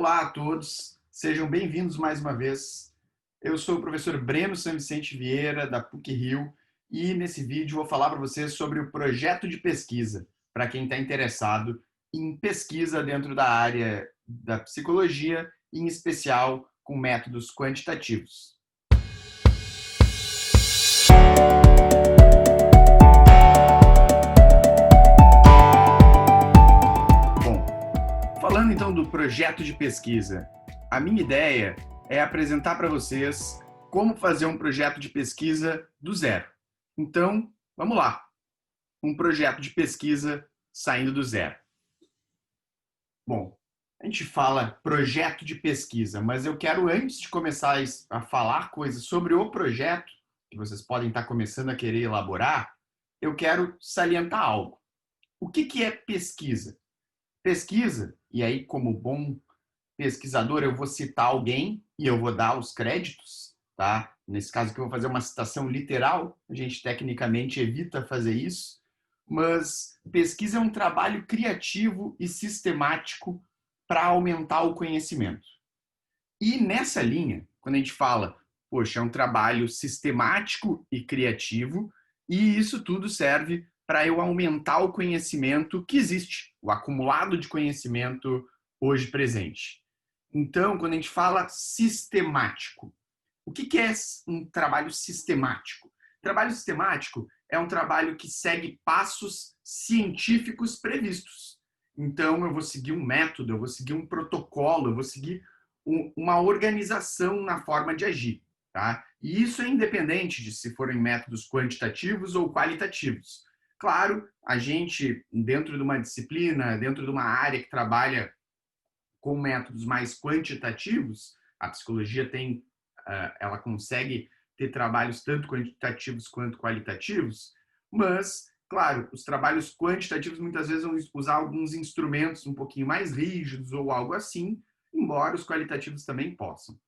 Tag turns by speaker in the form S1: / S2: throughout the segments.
S1: Olá a todos, sejam bem-vindos mais uma vez. Eu sou o professor Breno San Vicente Vieira, da PUC-Rio, e nesse vídeo vou falar para vocês sobre o projeto de pesquisa, para quem está interessado em pesquisa dentro da área da psicologia, em especial com métodos quantitativos. Falando então do projeto de pesquisa, a minha ideia é apresentar para vocês como fazer um projeto de pesquisa do zero. Então, vamos lá. Um projeto de pesquisa saindo do zero. Bom, a gente fala projeto de pesquisa, mas eu quero, antes de começar a falar coisas sobre o projeto, que vocês podem estar começando a querer elaborar, eu quero salientar algo. O que é pesquisa? Pesquisa, e aí como bom pesquisador eu vou citar alguém e eu vou dar os créditos, tá? Nesse caso aqui eu vou fazer uma citação literal, a gente tecnicamente evita fazer isso, mas pesquisa é um trabalho criativo e sistemático para aumentar o conhecimento. E nessa linha, quando a gente fala, poxa, é um trabalho sistemático e criativo, e isso tudo serve para eu aumentar o conhecimento que existe, o acumulado de conhecimento hoje presente. Então, quando a gente fala sistemático, o que é um trabalho sistemático? Trabalho sistemático é um trabalho que segue passos científicos previstos. Então, eu vou seguir um método, eu vou seguir um protocolo, eu vou seguir uma organização na forma de agir. Tá? E isso é independente de se forem métodos quantitativos ou qualitativos. Claro, a gente, dentro de uma disciplina, dentro de uma área que trabalha com métodos mais quantitativos, a psicologia tem, ela consegue ter trabalhos tanto quantitativos quanto qualitativos, mas, claro, os trabalhos quantitativos muitas vezes vão usar alguns instrumentos um pouquinho mais rígidos ou algo assim, embora os qualitativos também possam.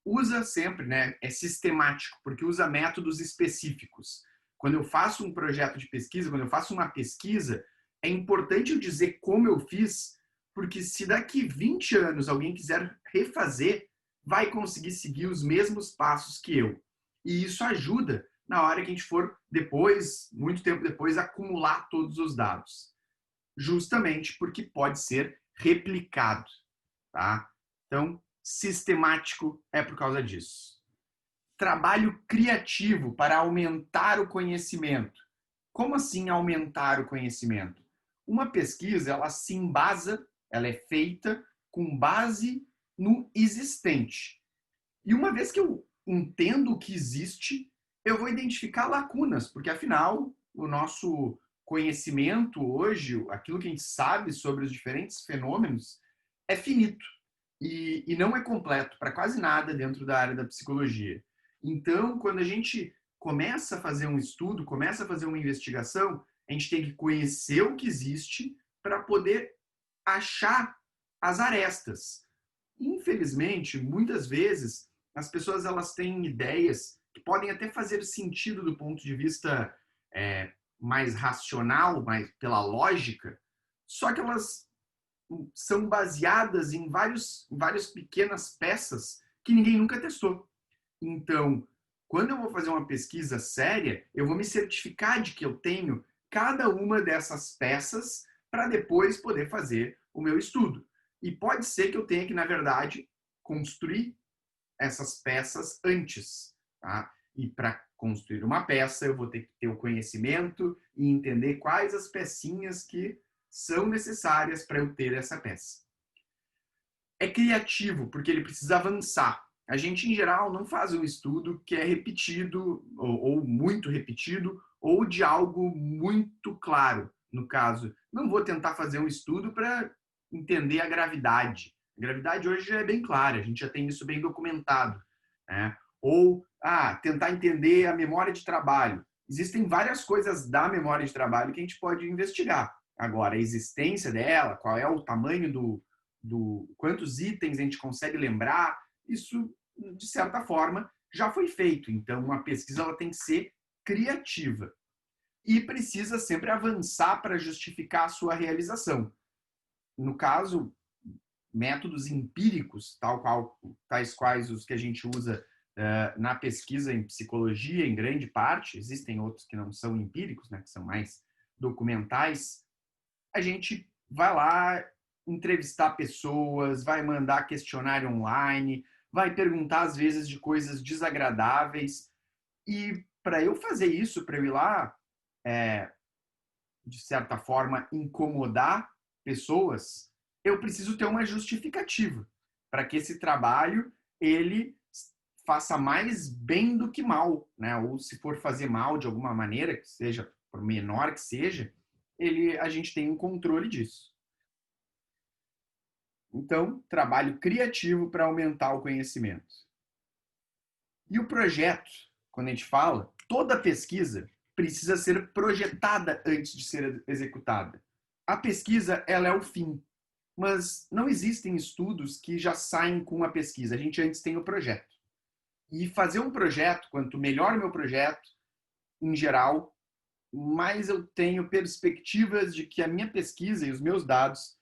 S1: Usa sempre, né? É sistemático, porque usa métodos específicos. Quando eu faço um projeto de pesquisa, quando eu faço uma pesquisa, é importante eu dizer como eu fiz, porque se daqui 20 anos alguém quiser refazer, vai conseguir seguir os mesmos passos que eu. E isso ajuda na hora que a gente for depois, muito tempo depois, acumular todos os dados. Justamente porque pode ser replicado, tá? Então, sistemático é por causa disso. Trabalho criativo para aumentar o conhecimento. Como assim aumentar o conhecimento? Uma pesquisa, ela se embasa, ela é feita com base no existente. E uma vez que eu entendo o que existe, eu vou identificar lacunas, porque afinal, o nosso conhecimento hoje, aquilo que a gente sabe sobre os diferentes fenômenos, é finito e não é completo para quase nada dentro da área da psicologia. Então, quando a gente começa a fazer um estudo, começa a fazer uma investigação, a gente tem que conhecer o que existe para poder achar as arestas. Infelizmente, muitas vezes, as pessoas elas têm ideias que podem até fazer sentido do ponto de vista mais racional, mais pela lógica, só que elas são baseadas em várias pequenas peças que ninguém nunca testou. Então, quando eu vou fazer uma pesquisa séria, eu vou me certificar de que eu tenho cada uma dessas peças para depois poder fazer o meu estudo. E pode ser que eu tenha que, na verdade, construir essas peças antes. Tá? E para construir uma peça, eu vou ter que ter o conhecimento e entender quais as pecinhas que são necessárias para eu ter essa peça. É criativo, porque ele precisa avançar. A gente, em geral, não faz um estudo que é repetido, ou muito repetido, ou de algo muito claro. No caso, não vou tentar fazer um estudo para entender a gravidade. A gravidade hoje já é bem clara, a gente já tem isso bem documentado. Né? Ou tentar entender a memória de trabalho. Existem várias coisas da memória de trabalho que a gente pode investigar. Agora, a existência dela, qual é o tamanho do quantos itens a gente consegue lembrar, isso, de certa forma, já foi feito. Então, uma pesquisa ela tem que ser criativa e precisa sempre avançar para justificar a sua realização. No caso, métodos empíricos, tais quais os que a gente usa na pesquisa em psicologia, em grande parte, existem outros que não são empíricos, né, que são mais documentais, a gente vai lá entrevistar pessoas, vai mandar questionário online, vai perguntar às vezes de coisas desagradáveis. E para eu fazer isso, para eu ir lá, de certa forma, incomodar pessoas, eu preciso ter uma justificativa para que esse trabalho ele faça mais bem do que mal, né? Ou se for fazer mal de alguma maneira, que seja por menor que seja, a gente tem um controle disso. Então, trabalho criativo para aumentar o conhecimento. E o projeto, quando a gente fala, toda pesquisa precisa ser projetada antes de ser executada. A pesquisa, ela é o fim, mas não existem estudos que já saem com a pesquisa. A gente antes tem o projeto. E fazer um projeto, quanto melhor o meu projeto, em geral, mais eu tenho perspectivas de que a minha pesquisa e os meus dados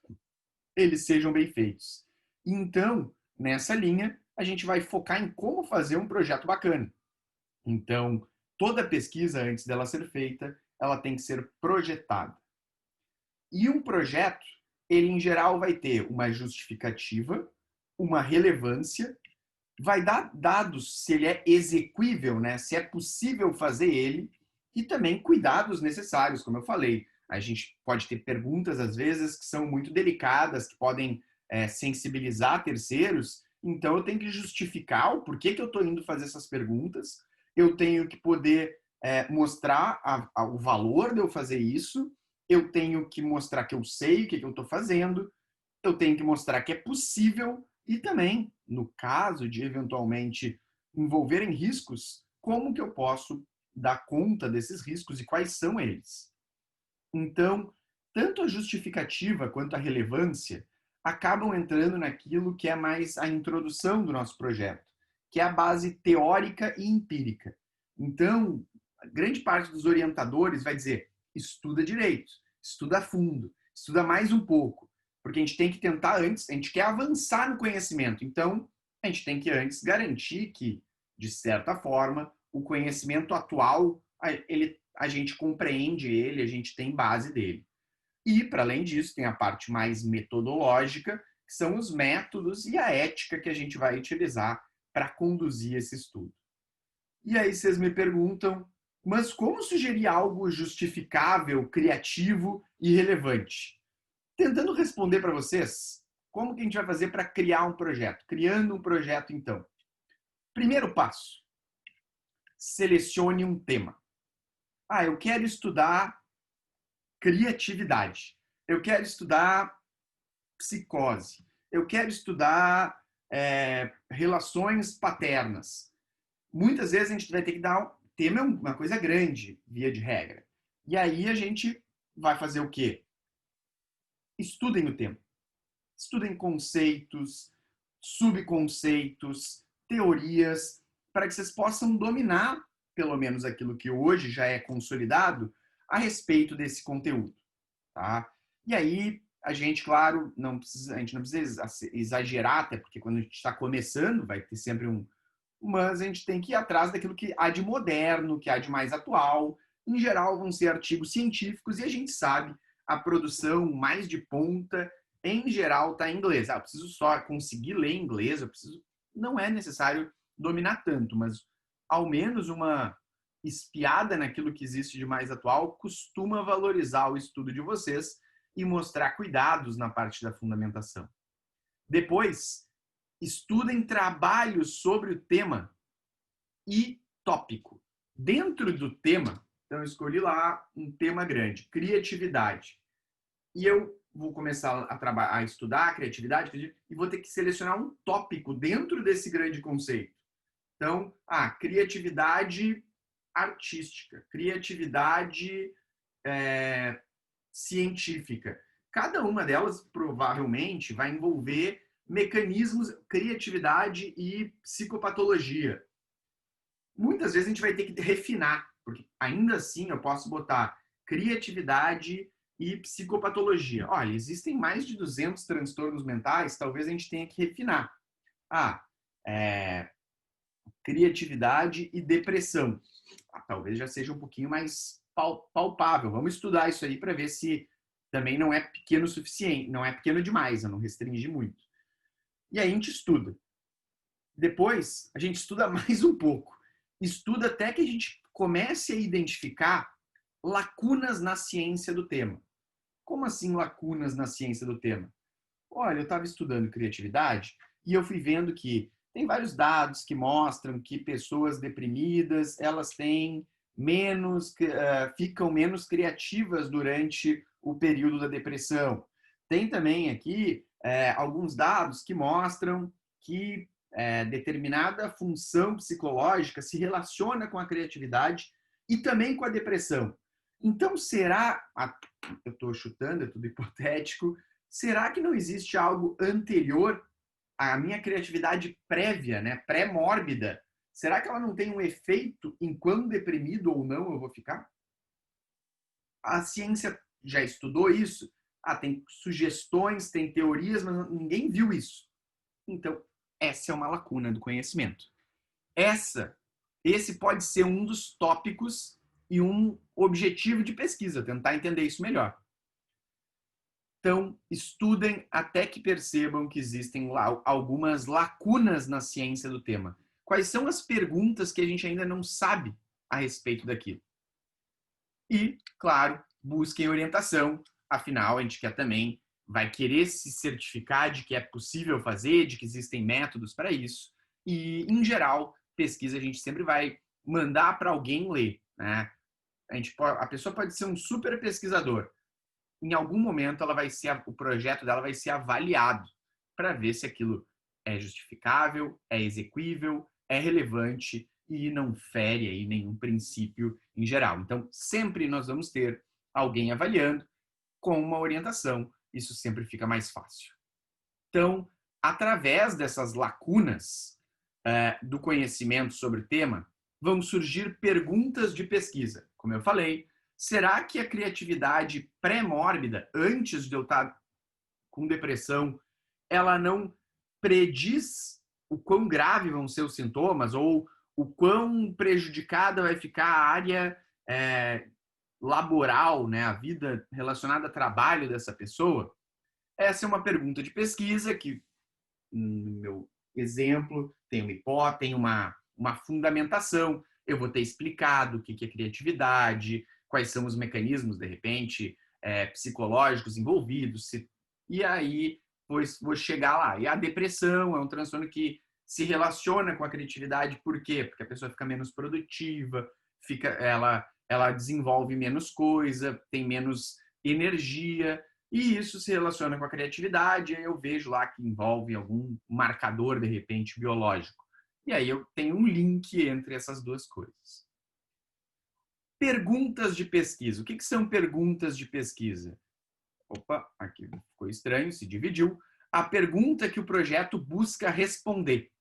S1: eles sejam bem feitos. Então, nessa linha, a gente vai focar em como fazer um projeto bacana. Então, toda pesquisa, antes dela ser feita, ela tem que ser projetada. E um projeto, ele em geral vai ter uma justificativa, uma relevância, vai dar dados se ele é exequível, né? Se é possível fazer ele, e também cuidados necessários, como eu falei. A gente pode ter perguntas, às vezes, que são muito delicadas, que podem sensibilizar terceiros, então eu tenho que justificar o porquê que eu estou indo fazer essas perguntas, eu tenho que poder mostrar o valor de eu fazer isso, eu tenho que mostrar que eu sei o que eu estou fazendo, eu tenho que mostrar que é possível e também, no caso de eventualmente envolverem riscos, como que eu posso dar conta desses riscos e quais são eles. Então, tanto a justificativa quanto a relevância acabam entrando naquilo que é mais a introdução do nosso projeto, que é a base teórica e empírica. Então, a grande parte dos orientadores vai dizer: estuda direito, estuda a fundo, estuda mais um pouco, porque a gente tem que tentar antes, a gente quer avançar no conhecimento, então a gente tem que antes garantir que, de certa forma, o conhecimento atual, a gente compreende ele, a gente tem base dele. E, para além disso, tem a parte mais metodológica, que são os métodos e a ética que a gente vai utilizar para conduzir esse estudo. E aí vocês me perguntam, mas como sugerir algo justificável, criativo e relevante? Tentando responder para vocês, como que a gente vai fazer para criar um projeto? Criando um projeto, então. Primeiro passo, selecione um tema. Eu quero estudar criatividade. Eu quero estudar psicose. Eu quero estudar relações paternas. Muitas vezes a gente vai ter que dar... O tema é uma coisa grande, via de regra. E aí a gente vai fazer o quê? Estudem o tema. Estudem conceitos, subconceitos, teorias, para que vocês possam dominar, pelo menos aquilo que hoje já é consolidado, a respeito desse conteúdo. Tá? E aí, a gente, claro, a gente não precisa exagerar, até porque quando a gente está começando, vai ter sempre mas a gente tem que ir atrás daquilo que há de moderno, que há de mais atual. Em geral, vão ser artigos científicos e a gente sabe a produção mais de ponta, em geral, está em inglês. Eu preciso só conseguir ler inglês, não é necessário dominar tanto, mas ao menos uma espiada naquilo que existe de mais atual costuma valorizar o estudo de vocês e mostrar cuidados na parte da fundamentação. Depois, estudem trabalhos sobre o tema e tópico. Dentro do tema, então eu escolhi lá um tema grande, criatividade. E eu vou começar a estudar a criatividade e vou ter que selecionar um tópico dentro desse grande conceito. Então, criatividade artística, criatividade científica. Cada uma delas provavelmente vai envolver mecanismos, criatividade e psicopatologia. Muitas vezes a gente vai ter que refinar, porque ainda assim eu posso botar criatividade e psicopatologia. Olha, existem mais de 200 transtornos mentais, talvez a gente tenha que refinar. Ah, criatividade e depressão. Talvez já seja um pouquinho mais palpável. Vamos estudar isso aí para ver se também não é pequeno o suficiente, não é pequeno demais, eu não restringi muito. E aí a gente estuda. Depois, a gente estuda mais um pouco. Estuda até que a gente comece a identificar lacunas na ciência do tema. Como assim lacunas na ciência do tema? Olha, eu estava estudando criatividade e eu fui vendo que tem vários dados que mostram que pessoas deprimidas, elas têm ficam menos criativas durante o período da depressão. Tem também aqui alguns dados que mostram que determinada função psicológica se relaciona com a criatividade e também com a depressão. Então, será, eu estou chutando, é tudo hipotético, será que não existe algo anterior à minha criatividade prévia, né, pré-mórbida? Será que ela não tem um efeito em quão deprimido ou não eu vou ficar? A ciência já estudou isso? Tem sugestões, tem teorias, mas ninguém viu isso. Então, essa é uma lacuna do conhecimento. Esse pode ser um dos tópicos e um objetivo de pesquisa, tentar entender isso melhor. Então, estudem até que percebam que existem algumas lacunas na ciência do tema. Quais são as perguntas que a gente ainda não sabe a respeito daquilo? E, claro, busquem orientação, afinal, a gente vai querer se certificar de que é possível fazer, de que existem métodos para isso. E, em geral, pesquisa a gente sempre vai mandar para alguém ler, né? A pessoa pode ser um super pesquisador. Em algum momento o projeto dela vai ser avaliado para ver se aquilo é justificável, é exequível, é relevante e não fere aí nenhum princípio em geral. Então, sempre nós vamos ter alguém avaliando com uma orientação. Isso sempre fica mais fácil. Então, através dessas lacunas do conhecimento sobre o tema, vão surgir perguntas de pesquisa. Como eu falei, será que a criatividade pré-mórbida, antes de eu estar com depressão, ela não prediz o quão grave vão ser os sintomas ou o quão prejudicada vai ficar a área laboral, né, a vida relacionada a trabalho dessa pessoa? Essa é uma pergunta de pesquisa que, no meu exemplo, tem uma hipótese, tem uma fundamentação. Eu vou ter explicado o que é criatividade, quais são os mecanismos, de repente, psicológicos envolvidos. E aí, vou chegar lá. E a depressão é um transtorno que se relaciona com a criatividade. Por quê? Porque a pessoa fica menos produtiva, ela desenvolve menos coisa, tem menos energia. E isso se relaciona com a criatividade, aí eu vejo lá que envolve algum marcador, de repente, biológico. E aí eu tenho um link entre essas duas coisas. Perguntas de pesquisa. O que são perguntas de pesquisa? Opa, aqui ficou estranho, se dividiu. A pergunta que o projeto busca responder.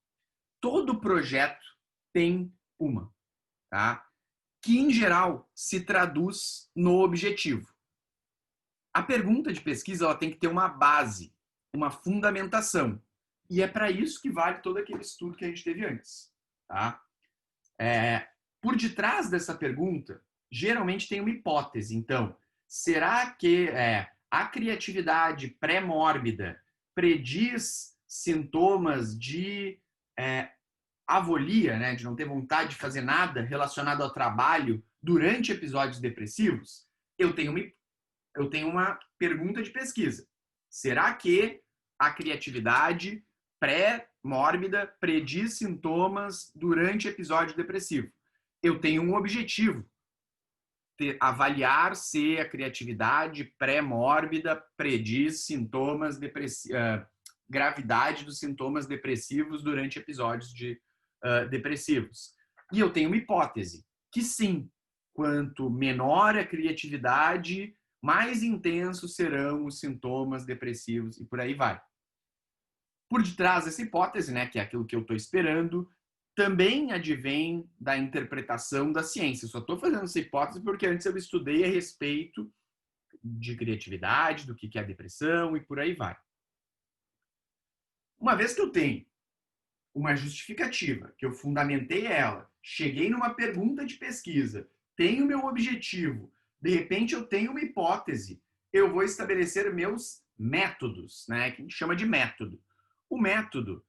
S1: Todo projeto tem uma, tá? Que, em geral, se traduz no objetivo. A pergunta de pesquisa ela tem que ter uma base, uma fundamentação. E é para isso que vale todo aquele estudo que a gente teve antes. Tá? Por detrás dessa pergunta, geralmente tem uma hipótese. Então, será que a criatividade pré-mórbida prediz sintomas de avolia, né, de não ter vontade de fazer nada relacionado ao trabalho durante episódios depressivos? Eu tenho uma pergunta de pesquisa. Será que a criatividade pré-mórbida prediz sintomas durante episódio depressivo? Eu tenho um objetivo, avaliar se a criatividade pré-mórbida prediz sintomas gravidade dos sintomas depressivos durante episódios depressivos. E eu tenho uma hipótese, que sim, quanto menor a criatividade, mais intensos serão os sintomas depressivos e por aí vai. Por detrás dessa hipótese, né, que é aquilo que eu estou esperando, também advém da interpretação da ciência. Eu só estou fazendo essa hipótese porque antes eu estudei a respeito de criatividade, do que é a depressão e por aí vai. Uma vez que eu tenho uma justificativa, que eu fundamentei ela, cheguei numa pergunta de pesquisa, tenho meu objetivo, de repente eu tenho uma hipótese, eu vou estabelecer meus métodos, né, que a gente chama de método. O método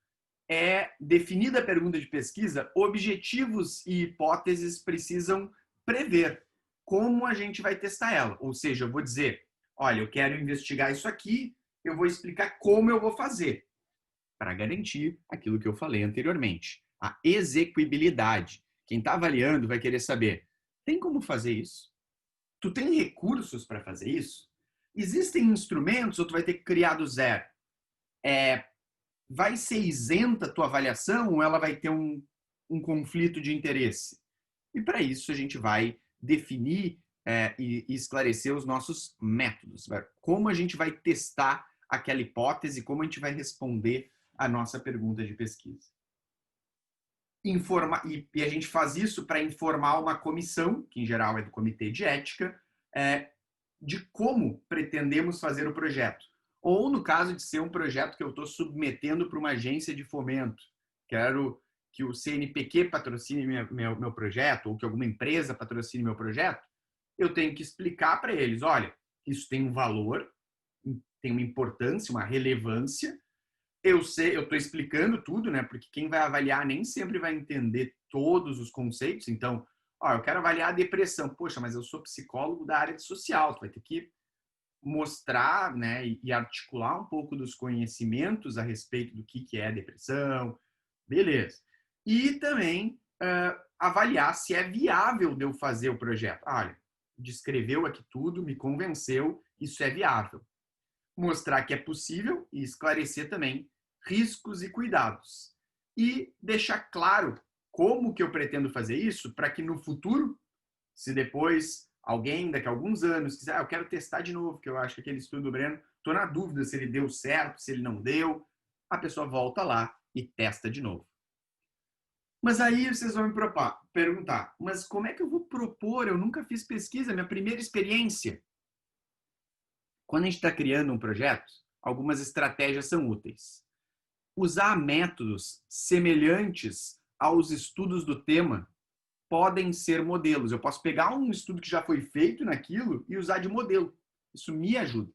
S1: é, definida a pergunta de pesquisa, objetivos e hipóteses precisam prever como a gente vai testar ela. Ou seja, eu vou dizer, olha, eu quero investigar isso aqui, eu vou explicar como eu vou fazer, para garantir aquilo que eu falei anteriormente, a execuibilidade. Quem está avaliando vai querer saber, tem como fazer isso? Tu tem recursos para fazer isso? Existem instrumentos ou tu vai ter que criar do zero? Vai ser isenta a tua avaliação ou ela vai ter um conflito de interesse? E para isso a gente vai definir e esclarecer os nossos métodos. Como a gente vai testar aquela hipótese, como a gente vai responder a nossa pergunta de pesquisa. E a gente faz isso para informar uma comissão, que em geral é do Comitê de Ética, de como pretendemos fazer o projeto. Ou no caso de ser um projeto que eu estou submetendo para uma agência de fomento, quero que o CNPq patrocine meu projeto, ou que alguma empresa patrocine meu projeto, eu tenho que explicar para eles, olha, isso tem um valor, tem uma importância, uma relevância, eu estou explicando tudo, né? Porque quem vai avaliar nem sempre vai entender todos os conceitos. Então, eu quero avaliar a depressão. Poxa, mas eu sou psicólogo da área de social. Tu vai ter que mostrar, né, e articular um pouco dos conhecimentos a respeito do que é depressão. Beleza. E também avaliar se é viável de eu fazer o projeto. Olha, descreveu aqui tudo, me convenceu, isso é viável. Mostrar que é possível e esclarecer também riscos e cuidados. E deixar claro como que eu pretendo fazer isso para que no futuro, se depois alguém, daqui a alguns anos, quiser, eu quero testar de novo, que eu acho que aquele estudo do Breno, estou na dúvida se ele deu certo, se ele não deu, a pessoa volta lá e testa de novo. Mas aí vocês vão me perguntar, mas como é que eu vou propor? Eu nunca fiz pesquisa, minha primeira experiência. Quando a gente está criando um projeto, algumas estratégias são úteis. Usar métodos semelhantes aos estudos do tema podem ser modelos. Eu posso pegar um estudo que já foi feito naquilo e usar de modelo. Isso me ajuda.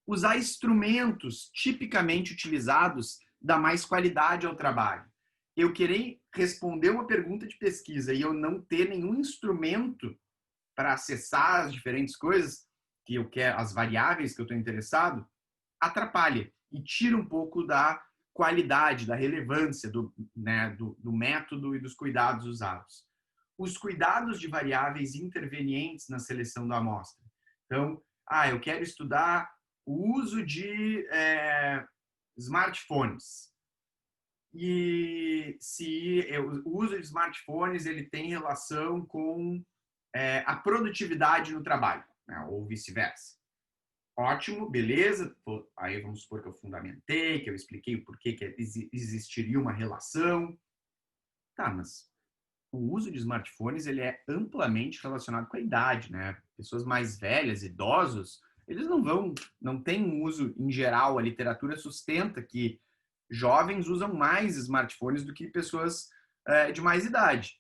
S1: Usar instrumentos tipicamente utilizados dá mais qualidade ao trabalho. Eu querer responder uma pergunta de pesquisa e eu não ter nenhum instrumento para acessar as diferentes coisas que eu quero, as variáveis que eu estou interessado, atrapalha e tira um pouco da qualidade, da relevância do método e dos cuidados usados. Os cuidados de variáveis intervenientes na seleção da amostra. Então, eu quero estudar o uso de smartphones. E se o uso de smartphones ele tem relação com a produtividade no trabalho, né? Ou vice-versa. Ótimo, beleza. Aí vamos supor que eu fundamentei, que eu expliquei o porquê que existiria uma relação. Tá, mas o uso de smartphones ele é amplamente relacionado com a idade, né? Pessoas mais velhas, idosos, eles não têm um uso em geral. A literatura sustenta que jovens usam mais smartphones do que pessoas de mais idade.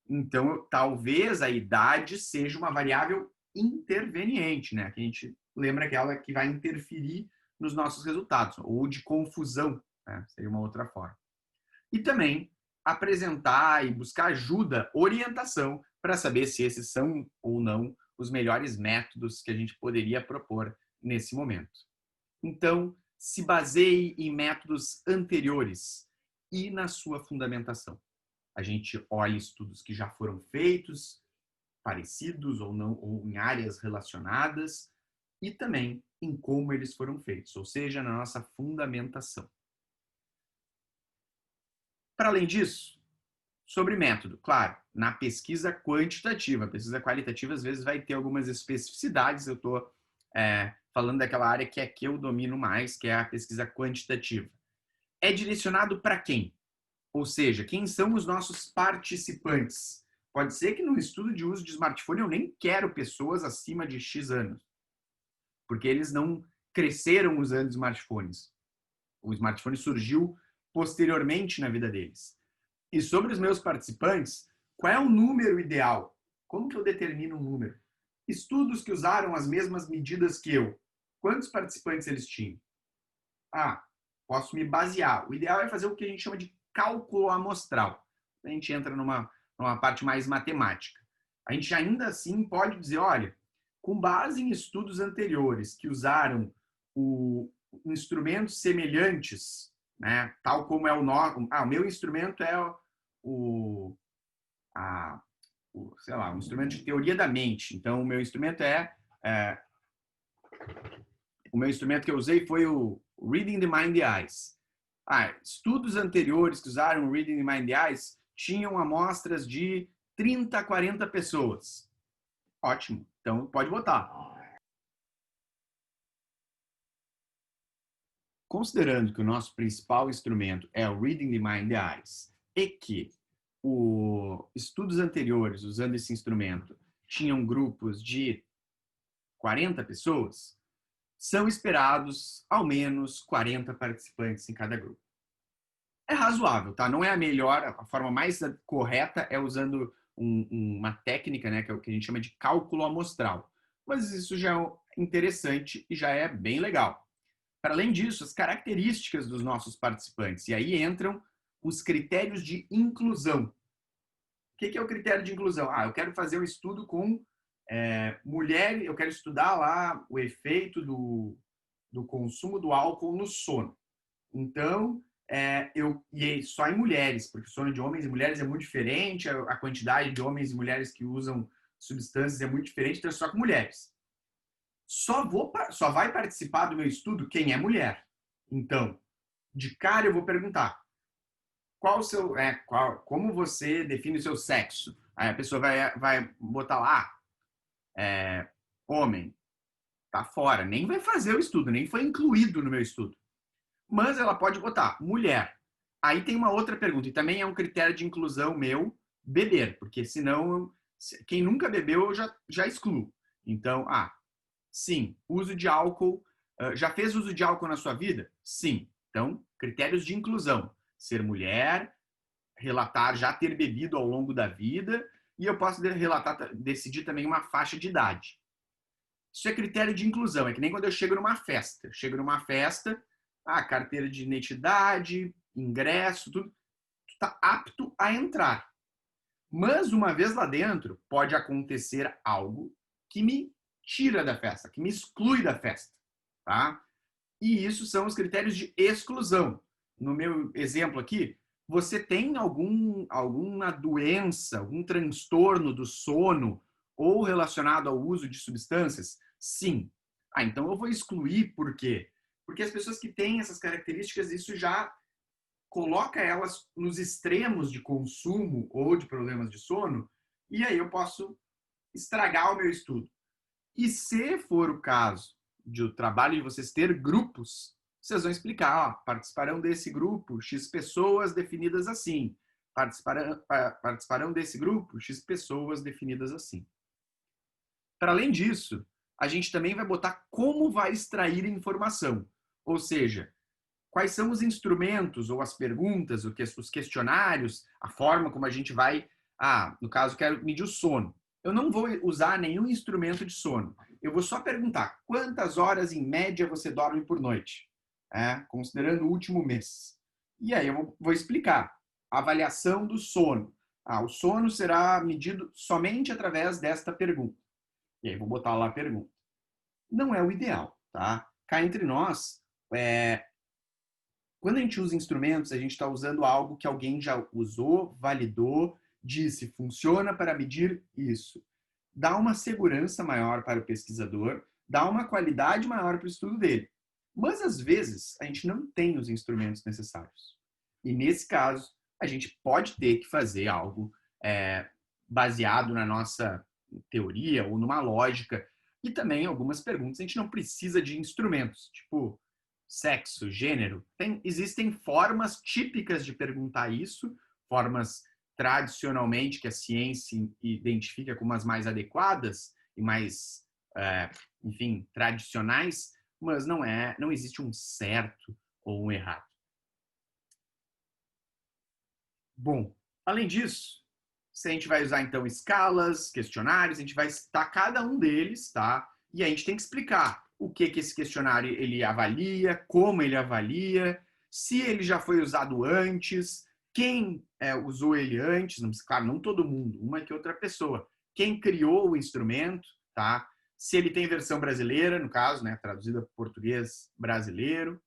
S1: Então, talvez a idade seja uma variável interveniente, né? Que a gente lembra aquela que vai interferir nos nossos resultados, ou de confusão, né? Seria uma outra forma. E também apresentar e buscar ajuda, orientação, para saber se esses são ou não os melhores métodos que a gente poderia propor nesse momento. Então, se baseie em métodos anteriores e na sua fundamentação. A gente olha estudos que já foram feitos, parecidos ou não, ou em áreas relacionadas, e também em como eles foram feitos, ou seja, na nossa fundamentação. Para além disso, sobre método, claro, na pesquisa quantitativa, a pesquisa qualitativa às vezes vai ter algumas especificidades, eu estou falando daquela área que é que eu domino mais, que é a pesquisa quantitativa. É direcionado para quem? Ou seja, quem são os nossos participantes? Pode ser que no estudo de uso de smartphone eu nem quero pessoas acima de X anos. porque eles não cresceram usando smartphones. O smartphone surgiu posteriormente na vida deles. E sobre os meus participantes, qual é o número ideal? Como que eu determino um número? Estudos que usaram as mesmas medidas que eu. Quantos participantes eles tinham? Ah, posso me basear. O ideal é fazer o que a gente chama de cálculo amostral. A gente entra numa parte mais matemática. A gente ainda assim pode dizer, olha, com base em estudos anteriores que usaram instrumentos semelhantes, né, tal como é o nosso. O meu instrumento é sei lá, um instrumento de teoria da mente. Então, o meu instrumento o meu instrumento que eu usei foi o Reading the Mind Eyes. Estudos anteriores que usaram o Reading the Mind Eyes tinham amostras de 30 a 40 pessoas. Ótimo, então pode votar. Considerando que o nosso principal instrumento é o Reading the Mind Eyes e que estudos anteriores usando esse instrumento tinham grupos de 40 pessoas, são esperados ao menos 40 participantes em cada grupo. É razoável, tá? Não é a melhor, a forma mais correta é usando uma técnica, né, que é o que a gente chama de cálculo amostral. Mas isso já é interessante e já é bem legal. Para além disso, as características dos nossos participantes. E aí entram os critérios de inclusão. O que é o critério de inclusão? Eu quero fazer um estudo com mulher, eu quero estudar lá o efeito do consumo do álcool no sono. Então, e só em mulheres, porque o sono de homens e mulheres é muito diferente, a quantidade de homens e mulheres que usam substâncias é muito diferente, então é só com mulheres. Só vai participar do meu estudo quem é mulher. Então, de cara eu vou perguntar, como você define o seu sexo? Aí a pessoa vai botar lá, homem, tá fora, nem vai fazer o estudo, nem foi incluído no meu estudo. Mas ela pode botar mulher. Aí tem uma outra pergunta, e também é um critério de inclusão meu, beber, porque senão quem nunca bebeu eu já excluo. Então, sim, uso de álcool. Já fez uso de álcool na sua vida? Sim. Então, critérios de inclusão. Ser mulher, relatar já ter bebido ao longo da vida, e eu posso decidir também uma faixa de idade. Isso é critério de inclusão, é que nem quando eu chego numa festa. Eu chego numa festa, carteira de identidade, ingresso, tudo, tu está apto a entrar. Mas uma vez lá dentro, pode acontecer algo que me tira da festa, que me exclui da festa, tá? E isso são os critérios de exclusão. No meu exemplo aqui, você tem alguma doença, algum transtorno do sono ou relacionado ao uso de substâncias? Sim. Então eu vou excluir por quê? Porque as pessoas que têm essas características, isso já coloca elas nos extremos de consumo ou de problemas de sono, e aí eu posso estragar o meu estudo. E se for o caso de o trabalho de vocês ter grupos, vocês vão explicar, participarão desse grupo X pessoas definidas assim, participarão desse grupo X pessoas definidas assim. Para além disso, a gente também vai botar como vai extrair informação, ou seja, quais são os instrumentos ou as perguntas, os questionários, a forma como a gente vai... no caso, quero medir o sono. Eu não vou usar nenhum instrumento de sono. Eu vou só perguntar quantas horas, em média, você dorme por noite, considerando o último mês. E aí eu vou explicar. Avaliação do sono. O sono será medido somente através desta pergunta. E aí vou botar lá a pergunta. Não é o ideal, tá? Cá entre nós, quando a gente usa instrumentos, a gente está usando algo que alguém já usou, validou, disse, funciona para medir isso. Dá uma segurança maior para o pesquisador, dá uma qualidade maior para o estudo dele. Mas, às vezes, a gente não tem os instrumentos necessários. E, nesse caso, a gente pode ter que fazer algo baseado na nossa teoria ou numa lógica. E também, algumas perguntas, a gente não precisa de instrumentos, tipo sexo, gênero. Existem formas típicas de perguntar isso, formas tradicionalmente que a ciência identifica como as mais adequadas e mais enfim, tradicionais, mas não existe um certo ou um errado. Bom, além disso, se a gente vai usar então escalas, questionários, a gente vai citar cada um deles, tá? E a gente tem que explicar o que esse questionário ele avalia, como ele avalia, se ele já foi usado antes, quem usou ele antes, claro, não todo mundo, uma que outra pessoa, quem criou o instrumento, tá? Se ele tem versão brasileira, no caso, né, traduzida para português brasileiro,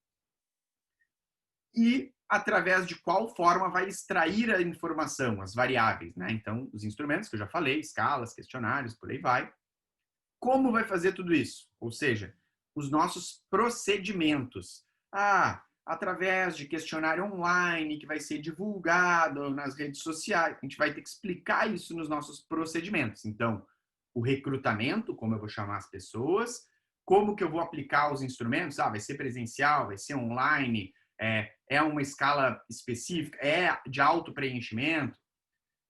S1: e através de qual forma vai extrair a informação, as variáveis, né? Então, os instrumentos que eu já falei, escalas, questionários, por aí vai. Como vai fazer tudo isso? Ou seja, os nossos procedimentos. Através de questionário online que vai ser divulgado nas redes sociais. A gente vai ter que explicar isso nos nossos procedimentos. Então, o recrutamento, como eu vou chamar as pessoas, como que eu vou aplicar os instrumentos, vai ser presencial, vai ser online, é uma escala específica, é de auto-preenchimento.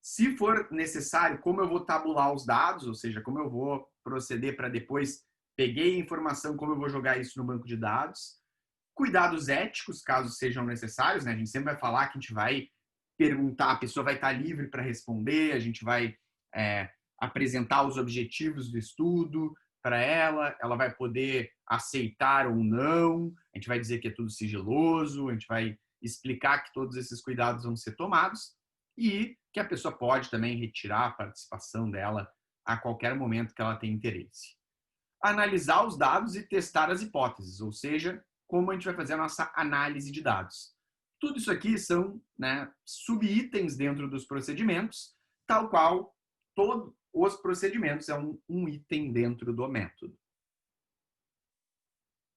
S1: Se for necessário, como eu vou tabular os dados, ou seja, como eu vou proceder para depois, peguei a informação, como eu vou jogar isso no banco de dados. Cuidados éticos, caso sejam necessários, né? A gente sempre vai falar que a gente vai perguntar, a pessoa vai estar livre para responder, a gente vai apresentar os objetivos do estudo para ela, ela vai poder aceitar ou não, a gente vai dizer que é tudo sigiloso, a gente vai explicar que todos esses cuidados vão ser tomados e que a pessoa pode também retirar a participação dela a qualquer momento que ela tenha interesse. Analisar os dados e testar as hipóteses, ou seja, como a gente vai fazer a nossa análise de dados. Tudo isso aqui são, né, subitens dentro dos procedimentos, tal qual todos os procedimentos é um item dentro do método.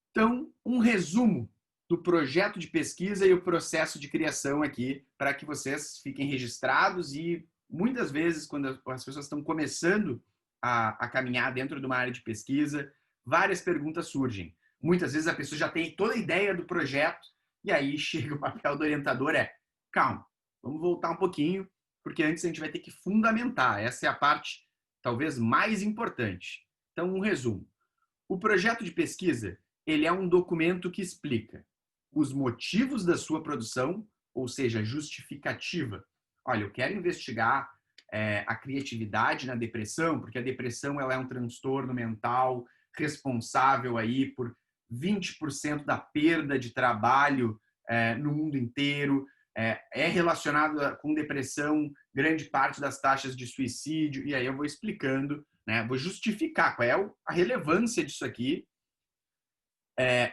S1: Então, um resumo do projeto de pesquisa e o processo de criação aqui, para que vocês fiquem registrados e muitas vezes, quando as pessoas estão começando a caminhar dentro de uma área de pesquisa, várias perguntas surgem. Muitas vezes a pessoa já tem toda a ideia do projeto e aí chega o papel do orientador calma, vamos voltar um pouquinho, porque antes a gente vai ter que fundamentar. Essa é a parte talvez mais importante. Então, um resumo. O projeto de pesquisa, ele é um documento que explica os motivos da sua produção, ou seja, justificativa. Olha, eu quero investigar a criatividade na depressão, porque a depressão ela é um transtorno mental responsável aí por 20% da perda de trabalho no mundo inteiro, é relacionado com depressão grande parte das taxas de suicídio, e aí eu vou explicando, né, vou justificar qual é a relevância disso aqui,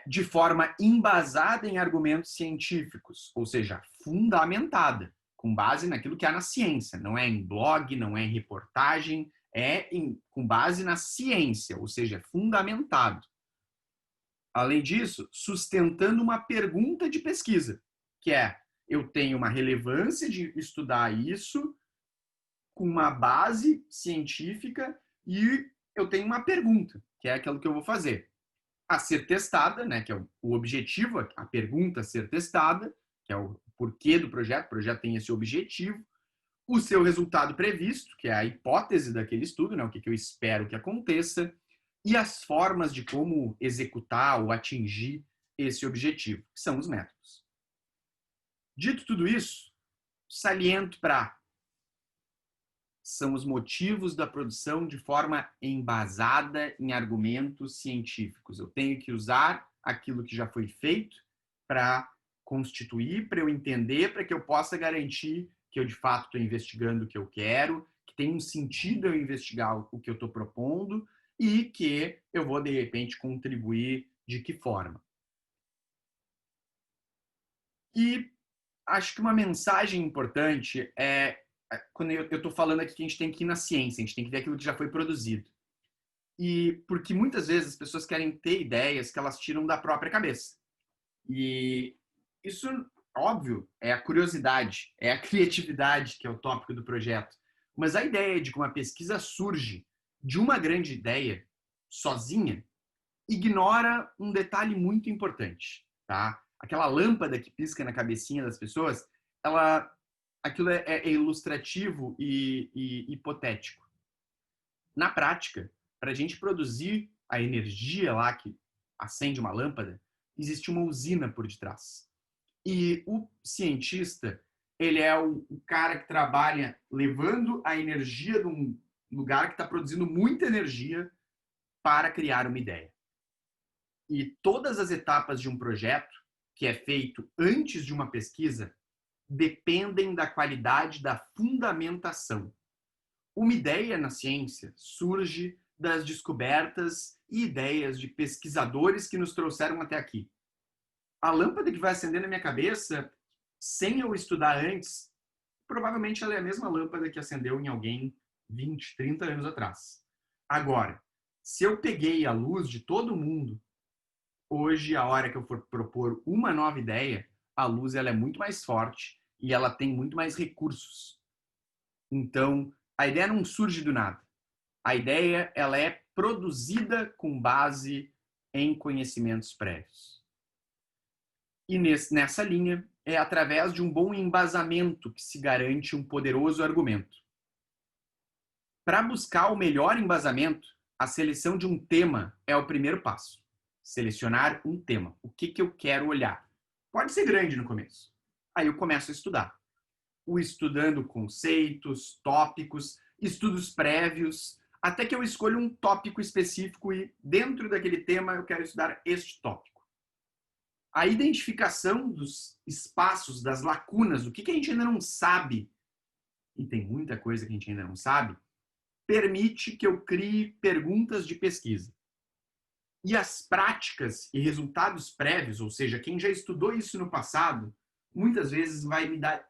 S1: de forma embasada em argumentos científicos, ou seja, fundamentada, com base naquilo que há na ciência, não é em blog, não é em reportagem, com base na ciência, ou seja, fundamentado. Além disso, sustentando uma pergunta de pesquisa, que eu tenho uma relevância de estudar isso com uma base científica e eu tenho uma pergunta, que é aquilo que eu vou fazer. A ser testada, né, que é o objetivo, a pergunta a ser testada, que é o porquê do projeto, o projeto tem esse objetivo, o seu resultado previsto, que é a hipótese daquele estudo, né, o que eu espero que aconteça, e as formas de como executar ou atingir esse objetivo, que são os métodos. Dito tudo isso, saliento para são os motivos da produção de forma embasada em argumentos científicos. Eu tenho que usar aquilo que já foi feito para constituir, para eu entender, para que eu possa garantir que eu de fato estou investigando o que eu quero, que tem um sentido eu investigar o que eu estou propondo e que eu vou, de repente, contribuir de que forma. E acho que uma mensagem importante quando eu estou falando aqui que a gente tem que ir na ciência, a gente tem que ver aquilo que já foi produzido. E porque muitas vezes as pessoas querem ter ideias que elas tiram da própria cabeça. E isso, óbvio, é a curiosidade, é a criatividade que é o tópico do projeto. Mas a ideia de que uma pesquisa surge de uma grande ideia sozinha ignora um detalhe muito importante, tá? Aquela lâmpada que pisca na cabecinha das pessoas, aquilo é ilustrativo e hipotético. Na prática, para a gente produzir a energia lá que acende uma lâmpada, existe uma usina por detrás. E o cientista, ele é o cara que trabalha levando a energia de um lugar que está produzindo muita energia para criar uma ideia. E todas as etapas de um projeto, que é feito antes de uma pesquisa, dependem da qualidade da fundamentação. Uma ideia na ciência surge das descobertas e ideias de pesquisadores que nos trouxeram até aqui. A lâmpada que vai acender na minha cabeça, sem eu estudar antes, provavelmente ela é a mesma lâmpada que acendeu em alguém 20, 30 anos atrás. Agora, se eu peguei a luz de todo mundo, hoje, a hora que eu for propor uma nova ideia, a luz ela é muito mais forte e ela tem muito mais recursos. Então, a ideia não surge do nada. A ideia ela é produzida com base em conhecimentos prévios. E nessa linha, é através de um bom embasamento que se garante um poderoso argumento. Para buscar o melhor embasamento, a seleção de um tema é o primeiro passo. Selecionar um tema. O que eu quero olhar? Pode ser grande no começo. Aí eu começo a estudar. Estudando conceitos, tópicos, estudos prévios, até que eu escolho um tópico específico e dentro daquele tema eu quero estudar este tópico. A identificação dos espaços, das lacunas, do que a gente ainda não sabe, e tem muita coisa que a gente ainda não sabe, permite que eu crie perguntas de pesquisa. E as práticas e resultados prévios, ou seja, quem já estudou isso no passado, muitas vezes vai me dar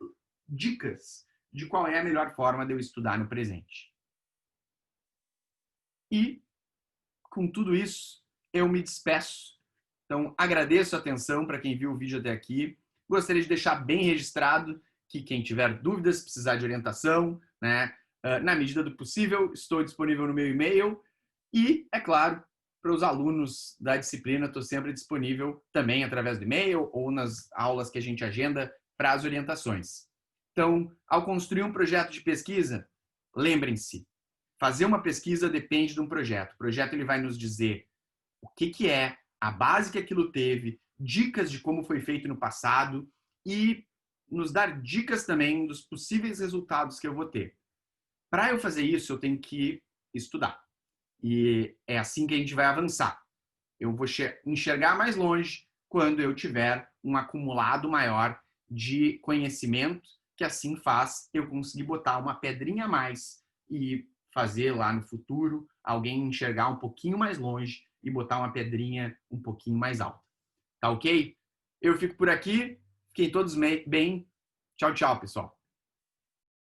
S1: dicas de qual é a melhor forma de eu estudar no presente. E, com tudo isso, eu me despeço. Então, agradeço a atenção para quem viu o vídeo até aqui. Gostaria de deixar bem registrado que quem tiver dúvidas, precisar de orientação, né, na medida do possível, estou disponível no meu e-mail. E, é claro, para os alunos da disciplina, estou sempre disponível também através do e-mail ou nas aulas que a gente agenda para as orientações. Então, ao construir um projeto de pesquisa, lembrem-se, fazer uma pesquisa depende de um projeto. O projeto ele vai nos dizer o que é, a base que aquilo teve, dicas de como foi feito no passado e nos dar dicas também dos possíveis resultados que eu vou ter. Para eu fazer isso, eu tenho que estudar. E é assim que a gente vai avançar. Eu vou enxergar mais longe quando eu tiver um acumulado maior de conhecimento, que assim faz eu conseguir botar uma pedrinha a mais e fazer lá no futuro alguém enxergar um pouquinho mais longe e botar uma pedrinha um pouquinho mais alta. Tá ok? Eu fico por aqui. Fiquem todos bem. Tchau, tchau, pessoal.